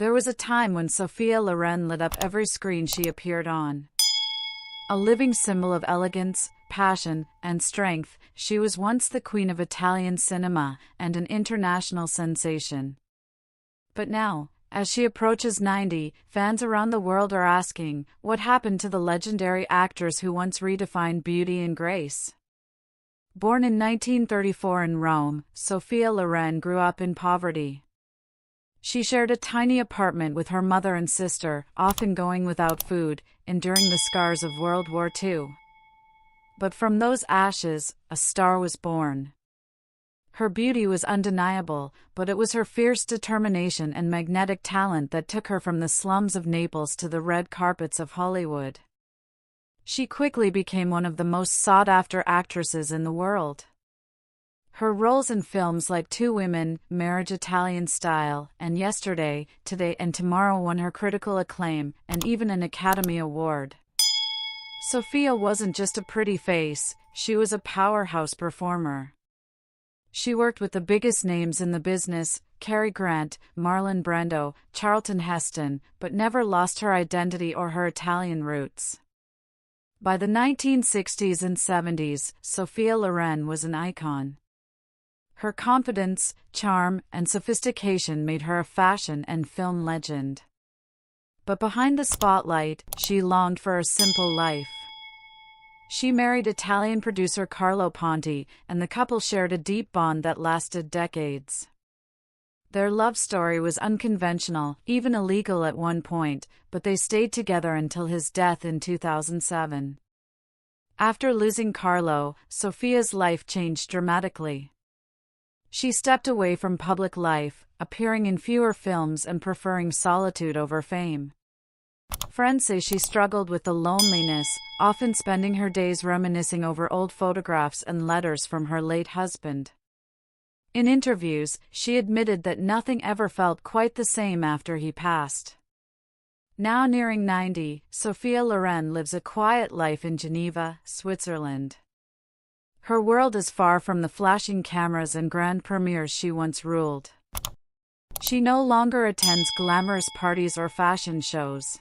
There was a time when Sophia Loren lit up every screen she appeared on. A living symbol of elegance, passion, and strength, she was once the queen of Italian cinema and an international sensation. But now, as she approaches 90, fans around the world are asking, what happened to the legendary actress who once redefined beauty and grace? Born in 1934 in Rome, Sophia Loren grew up in poverty. She shared a tiny apartment with her mother and sister, often going without food, enduring the scars of World War II. But from those ashes, a star was born. Her beauty was undeniable, but it was her fierce determination and magnetic talent that took her from the slums of Naples to the red carpets of Hollywood. She quickly became one of the most sought-after actresses in the world. Her roles in films like Two Women, Marriage Italian Style, and Yesterday, Today and Tomorrow won her critical acclaim and even an Academy Award. Sophia wasn't just a pretty face, she was a powerhouse performer. She worked with the biggest names in the business, Cary Grant, Marlon Brando, Charlton Heston, but never lost her identity or her Italian roots. By the 1960s and 70s, Sophia Loren was an icon. Her confidence, charm, and sophistication made her a fashion and film legend. But behind the spotlight, she longed for a simple life. She married Italian producer Carlo Ponti, and the couple shared a deep bond that lasted decades. Their love story was unconventional, even illegal at one point, but they stayed together until his death in 2007. After losing Carlo, Sophia's life changed dramatically. She stepped away from public life, appearing in fewer films and preferring solitude over fame. Friends say she struggled with the loneliness, often spending her days reminiscing over old photographs and letters from her late husband. In interviews, she admitted that nothing ever felt quite the same after he passed. Now nearing 90, Sophia Loren lives a quiet life in Geneva, Switzerland. Her world is far from the flashing cameras and grand premieres she once ruled. She no longer attends glamorous parties or fashion shows.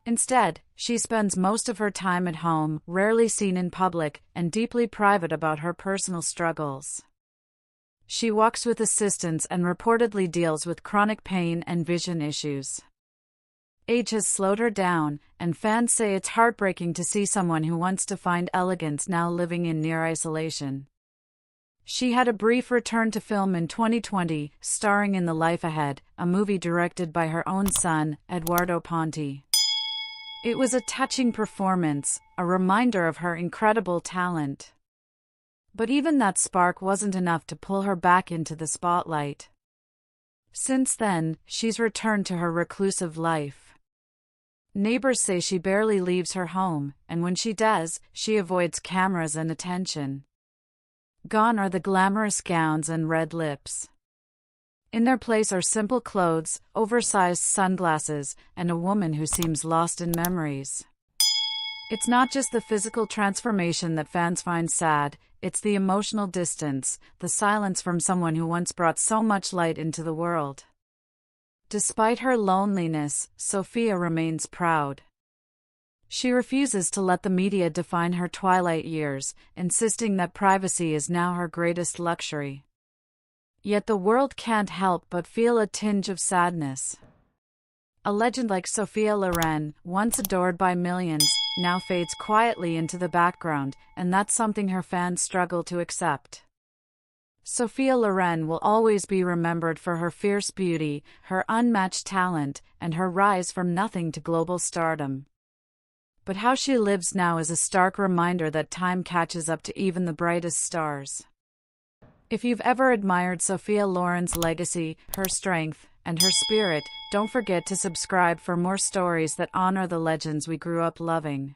Instead, she spends most of her time at home, rarely seen in public, and deeply private about her personal struggles. She walks with assistance and reportedly deals with chronic pain and vision issues. Age has slowed her down, and fans say it's heartbreaking to see someone who once defined elegance now living in near isolation. She had a brief return to film in 2020, starring in The Life Ahead, a movie directed by her own son, Edoardo Ponti. It was a touching performance, a reminder of her incredible talent. But even that spark wasn't enough to pull her back into the spotlight. Since then, she's returned to her reclusive life. Neighbors say she barely leaves her home, and when she does, she avoids cameras and attention. Gone are the glamorous gowns and red lips. In their place are simple clothes, oversized sunglasses, and a woman who seems lost in memories. It's not just the physical transformation that fans find sad, it's the emotional distance, the silence from someone who once brought so much light into the world. Despite her loneliness, Sophia remains proud. She refuses to let the media define her twilight years, insisting that privacy is now her greatest luxury. Yet the world can't help but feel a tinge of sadness. A legend like Sophia Loren, once adored by millions, now fades quietly into the background, and that's something her fans struggle to accept. Sophia Loren will always be remembered for her fierce beauty, her unmatched talent, and her rise from nothing to global stardom. But how she lives now is a stark reminder that time catches up to even the brightest stars. If you've ever admired Sophia Loren's legacy, her strength, and her spirit, don't forget to subscribe for more stories that honor the legends we grew up loving.